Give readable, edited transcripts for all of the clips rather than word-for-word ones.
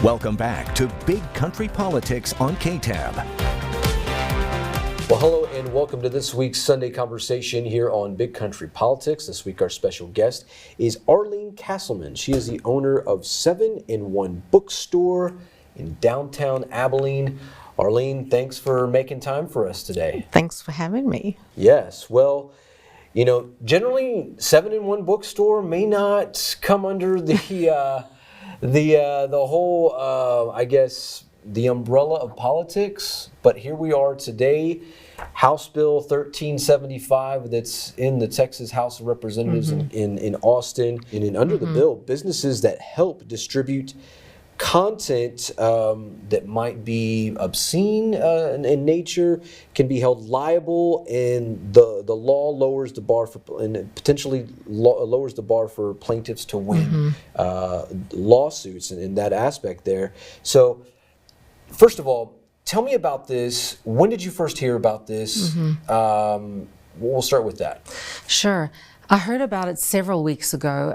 Welcome back to Big Country Politics on KTAB. Well, hello and welcome to this week's Sunday Conversation here on Big Country Politics. This week our special guest is Arlene Kasselman. She is the owner of 7-in-1 Bookstore in downtown Abilene. Arlene, thanks for making time for us today. Thanks for having me. Yes, well, you know, generally 7-in-1 Bookstore may not come under the whole, I guess, the umbrella of politics, but here we are today. House Bill 1375 that's in the Texas House of Representatives in Austin. And under the bill, businesses that help distribute content that might be obscene in nature can be held liable, and the law lowers the bar for, and potentially lowers the bar for plaintiffs to win lawsuits in that aspect there. So, first of all, tell me about this. When did you first hear about this? We'll start with that. Sure. I heard about it several weeks ago.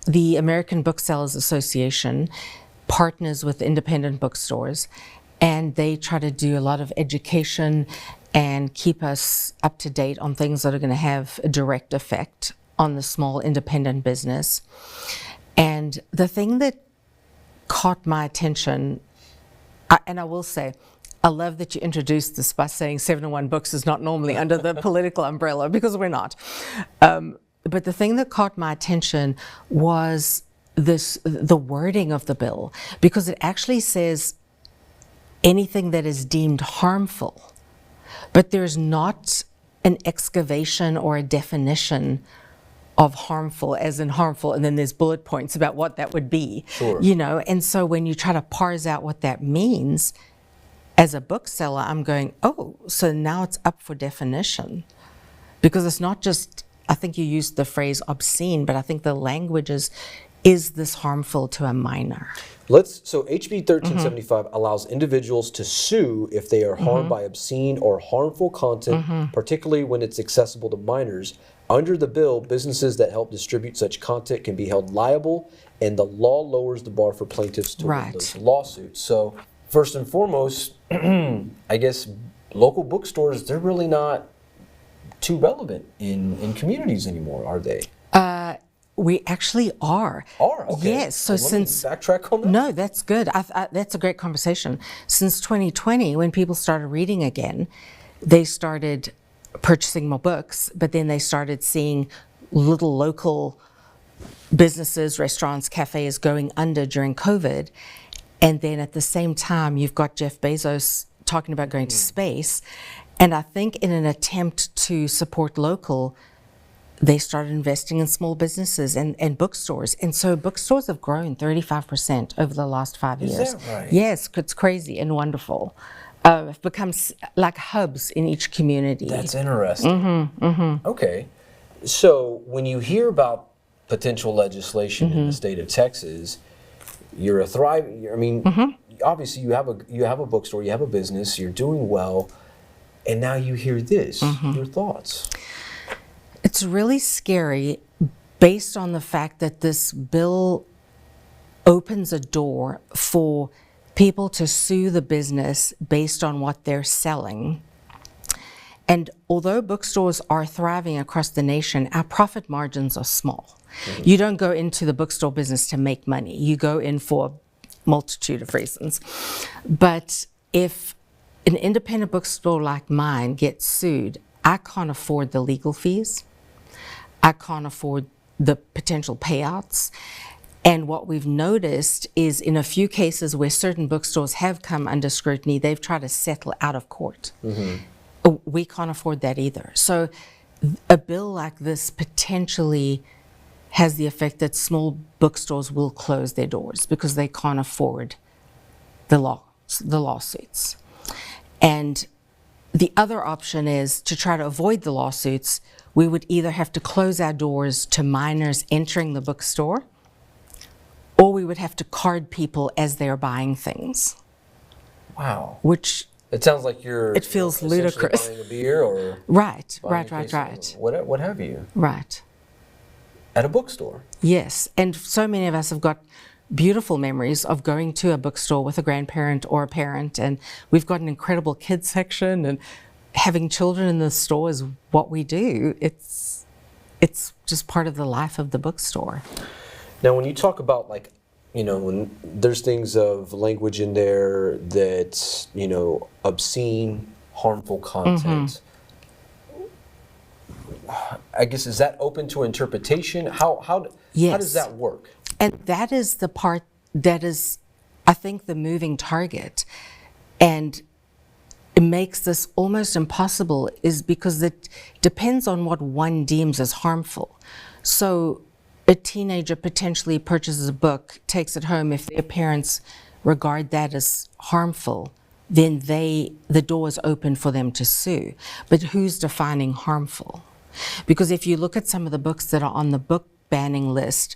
The American Booksellers Association partners with independent bookstores, and they try to do a lot of education and keep us up to date on things that are going to have a direct effect on the small independent business. And the thing that caught my attention, and I will say, I love that you introduced this by saying 7-in-1 Books is not normally under the political umbrella, because we're not. But the thing that caught my attention was the wording of the bill, because it actually says anything that is deemed harmful, but there's not an excavation or a definition of harmful, as in harmful, and then there's bullet points about what that would be. Sure. You know, and so when you try to parse out what that means, as a bookseller, I'm going, oh, so now it's up for definition. Because it's not just, I think you used the phrase obscene, but I think the language is this harmful to a minor? So HB 1375 allows individuals to sue if they are harmed by obscene or harmful content, particularly when it's accessible to minors. Under the bill, businesses that help distribute such content can be held liable, and the law lowers the bar for plaintiffs to win those lawsuits. So first and foremost, I guess local bookstores, they're really not too relevant in communities anymore, are they? We actually are. Okay. Yes. So since backtrack on that. No, that's good. That's a great conversation. Since 2020, when people started reading again, they started purchasing more books, but then they started seeing little local businesses, restaurants, cafes going under during COVID. And then at the same time, you've got Jeff Bezos talking about going to space. And I think in an attempt to support local, they started investing in small businesses and bookstores. And so bookstores have grown 35% over the last 5 years. Is that right? Yes, it's crazy and wonderful. It becomes like hubs in each community. That's interesting. Okay. So when you hear about potential legislation in the state of Texas, you're a thriving, I mean, obviously you have a bookstore, you have a business, you're doing well, and now you hear this. Your thoughts? It's really scary based on the fact that this bill opens a door for people to sue the business based on what they're selling. And although bookstores are thriving across the nation, our profit margins are small. You don't go into the bookstore business to make money. You go in for a multitude of reasons. But if an independent bookstore like mine gets sued, I can't afford the legal fees. I can't afford the potential payouts. And what we've noticed is in a few cases where certain bookstores have come under scrutiny, they've tried to settle out of court. We can't afford that either. So a bill like this potentially has the effect that small bookstores will close their doors because they can't afford the lawsuits. And the other option is to try to avoid the lawsuits. We would either have to close our doors to minors entering the bookstore, or we would have to card people as they're buying things. Wow. Which it sounds like it feels ludicrous. Buying a beer or right. What have you? Right. At a bookstore. Yes, and so many of us have got beautiful memories of going to a bookstore with a grandparent or a parent, and we've got an incredible kids section, and having children in the store is what we do. It's just part of the life of the bookstore. Now, when you talk about, like, when there's things of language in there that's, obscene, harmful content, I guess, is that open to interpretation? How does that work? And that is the part that is, I think, the moving target. And it makes this almost impossible, is because it depends on what one deems as harmful. So a teenager potentially purchases a book, takes it home. If their parents regard that as harmful, then the door is open for them to sue. But who's defining harmful? Because if you look at some of the books that are on the book banning list,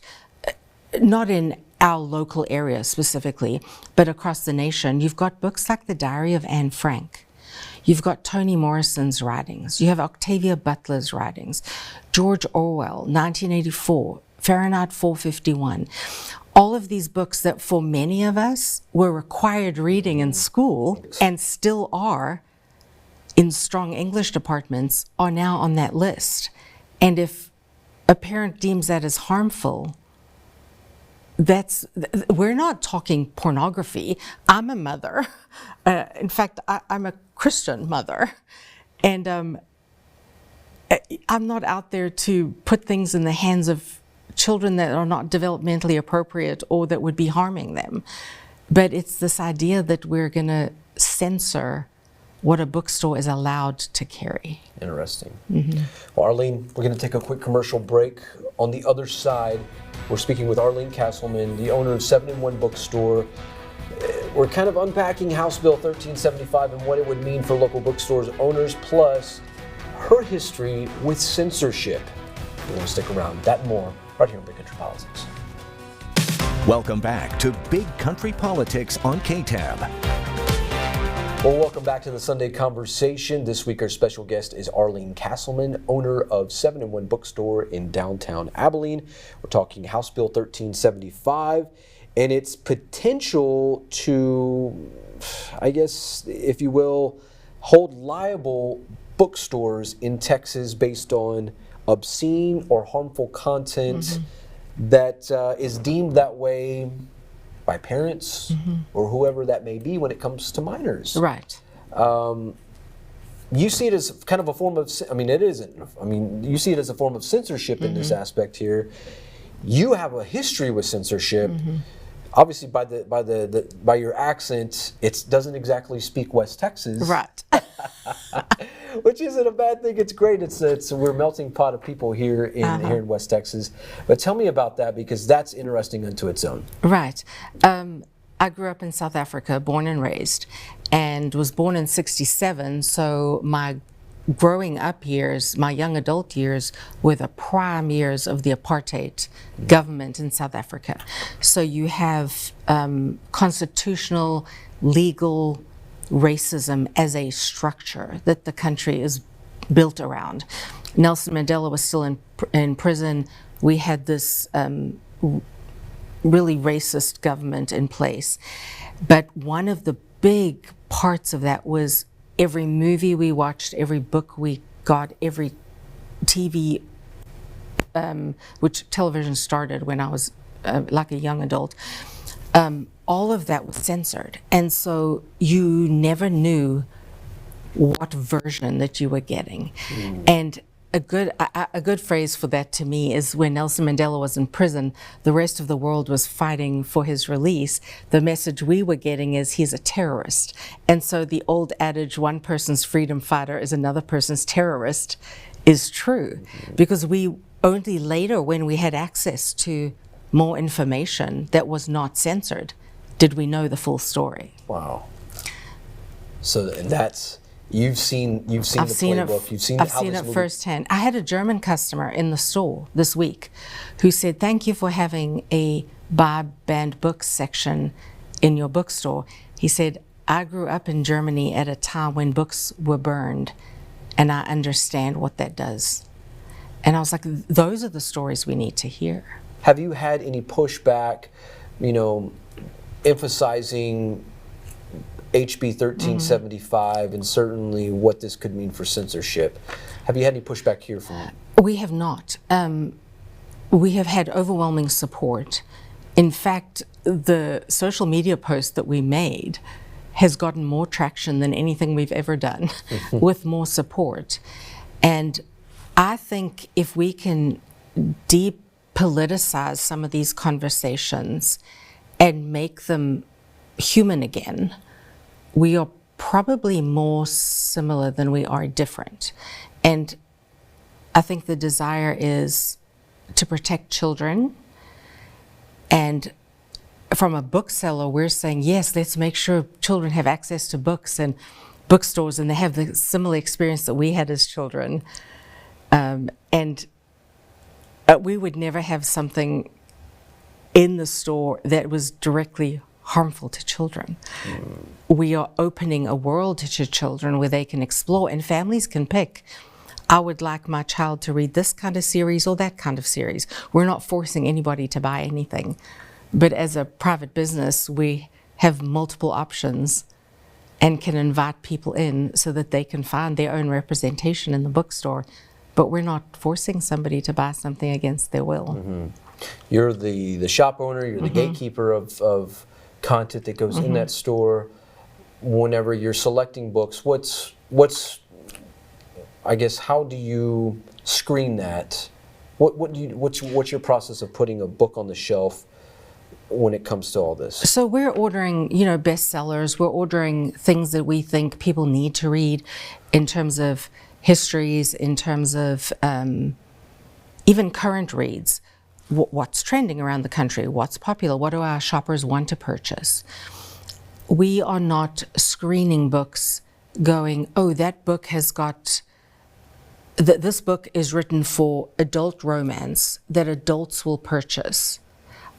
not in our local area specifically, but across the nation, you've got books like The Diary of Anne Frank. You've got Toni Morrison's writings. You have Octavia Butler's writings, George Orwell, 1984, Fahrenheit 451. All of these books that for many of us were required reading in school and still are in strong English departments are now on that list. And if a parent deems that as harmful, we're not talking pornography. I'm a mother. In fact, I'm a Christian mother. And I'm not out there to put things in the hands of children that are not developmentally appropriate or that would be harming them. But it's this idea that we're going to censor what a bookstore is allowed to carry. Interesting. Well, Arlene, we're going to take a quick commercial break. On the other side, we're speaking with Arlene Kasselman, the owner of 7-in-1 Bookstore. We're kind of unpacking House Bill 1375 and what it would mean for local bookstores owners, plus her history with censorship. You want to stick around. That and more right here on Big Country Politics. Welcome back to Big Country Politics on KTAB. Well, welcome back to the Sunday Conversation. This week our special guest is Arlene Kasselman, owner of 7-in-1 Bookstore in downtown Abilene. We're talking House Bill 1375 and its potential to, I guess, if you will, hold liable bookstores in Texas based on obscene or harmful content that is deemed that way by parents or whoever that may be when it comes to minors. Right. You see it as kind of a form of, it isn't. You see it as a form of censorship in this aspect here. You have a history with censorship. Obviously, by your accent, it doesn't exactly speak West Texas. Right. Which isn't a bad thing. It's great. We're a melting pot of people here in West Texas. But tell me about that, because that's interesting unto its own. Right. I grew up in South Africa, born and raised, and was born in '67. So my growing up years, my young adult years, were the prime years of the apartheid government in South Africa. So you have constitutional, legal racism as a structure that the country is built around. Nelson Mandela was still in prison. We had this really racist government in place. But one of the big parts of that was every movie we watched, every book we got, every TV, which television started when I was like a young adult, all of that was censored. And so you never knew what version that you were getting. And a good phrase for that to me is when Nelson Mandela was in prison, the rest of the world was fighting for his release. The message we were getting is he's a terrorist. And so the old adage, one person's freedom fighter is another person's terrorist, is true. Because we only later, when we had access to more information that was not censored, did we know the full story. Wow. So that's, you've seen the playbook. You've seen I've seen it firsthand. I had a German customer in the store this week who said, "Thank you for having a buy banned books section in your bookstore." He said, "I grew up in Germany at a time when books were burned, and I understand what that does." And I was like, those are the stories we need to hear. Have you had any pushback emphasizing HB 1375 and certainly what this could mean for censorship. Have you had any pushback here from? We have not. We have had overwhelming support. In fact, the social media post that we made has gotten more traction than anything we've ever done, with more support. And I think if we can depoliticize some of these conversations and make them human again, we are probably more similar than we are different. And I think the desire is to protect children. And from a bookseller, we're saying, yes, let's make sure children have access to books and bookstores, and they have the similar experience that we had as children. And we would never have something in the store that was directly harmful to children. We are opening a world to children where they can explore, and families can pick. I would like my child to read this kind of series or that kind of series. We're not forcing anybody to buy anything. But as a private business, we have multiple options and can invite people in so that they can find their own representation in the bookstore. But we're not forcing somebody to buy something against their will. You're the shop owner, you're the gatekeeper of content that goes in that store. Whenever you're selecting books, what's I guess, how do you screen that? What's your process of putting a book on the shelf when it comes to all this? So we're ordering, bestsellers. We're ordering things that we think people need to read in terms of histories, in terms of even current reads. What's trending around the country? What's popular? What do our shoppers want to purchase? We are not screening books going, oh, that book has got... This book is written for adult romance that adults will purchase.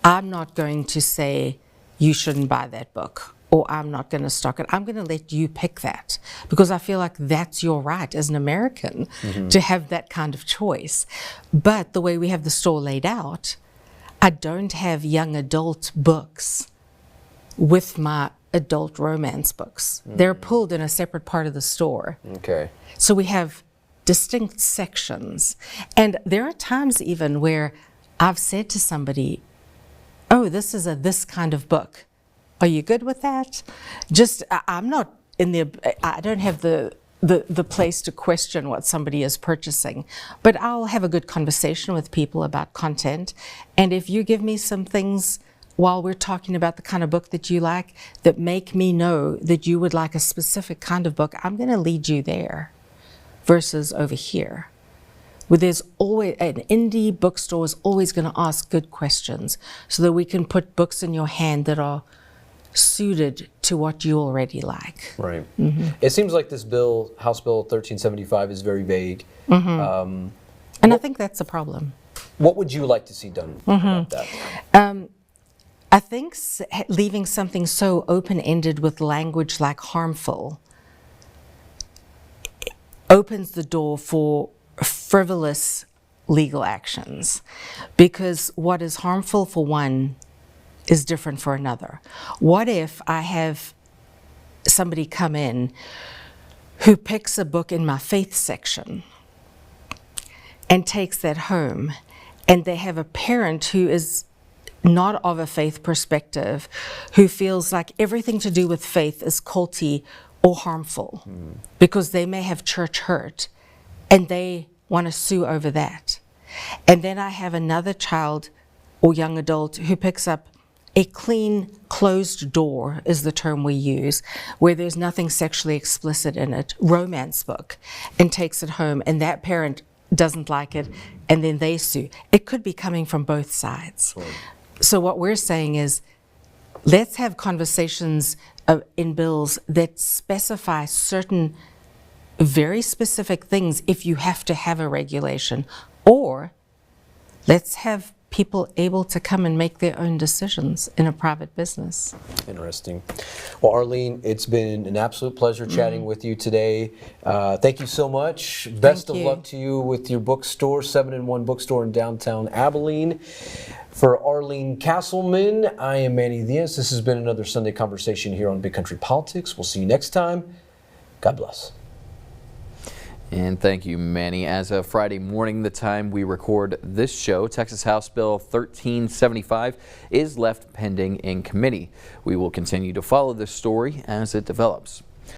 I'm not going to say you shouldn't buy that book, or I'm not going to stock it. I'm going to let you pick that, because I feel like that's your right as an American to have that kind of choice. But the way we have the store laid out, I don't have young adult books with my adult romance books. They're pulled in a separate part of the store. Okay. So we have distinct sections. And there are times even where I've said to somebody, oh, this is this kind of book. Are you good with that? I'm not I don't have the place to question what somebody is purchasing, but I'll have a good conversation with people about content. And if you give me some things while we're talking about the kind of book that you like that make me know that you would like a specific kind of book, I'm going to lead you there versus over here. Where there's always, an indie bookstore is always going to ask good questions so that we can put books in your hand that are suited to what you already like. Right. It seems like this bill, House Bill 1375, is very vague. And I think that's a problem. What would you like to see done about that? I think leaving something so open-ended with language like harmful opens the door for frivolous legal actions, because what is harmful for one is different for another. What if I have somebody come in who picks a book in my faith section and takes that home, and they have a parent who is not of a faith perspective, who feels like everything to do with faith is culty or harmful because they may have church hurt and they want to sue over that. And then I have another child or young adult who picks up a clean, closed door is the term we use, where there's nothing sexually explicit in it, romance book, and takes it home, and that parent doesn't like it, and then they sue. It could be coming from both sides. Right. So what we're saying is, let's have conversations in bills that specify certain very specific things if you have to have a regulation, or let's have people able to come and make their own decisions in a private business. Interesting. Well, Arlene, it's been an absolute pleasure chatting with you today. Thank you so much. Best of luck to you with your bookstore, 7-in-1 Bookstore in downtown Abilene. For Arlene Kasselman, I am Manny Diaz. This has been another Sunday Conversation here on Big Country Politics. We'll see you next time. God bless. And thank you, Manny. As of Friday morning, the time we record this show, Texas House Bill 1375 is left pending in committee. We will continue to follow this story as it develops.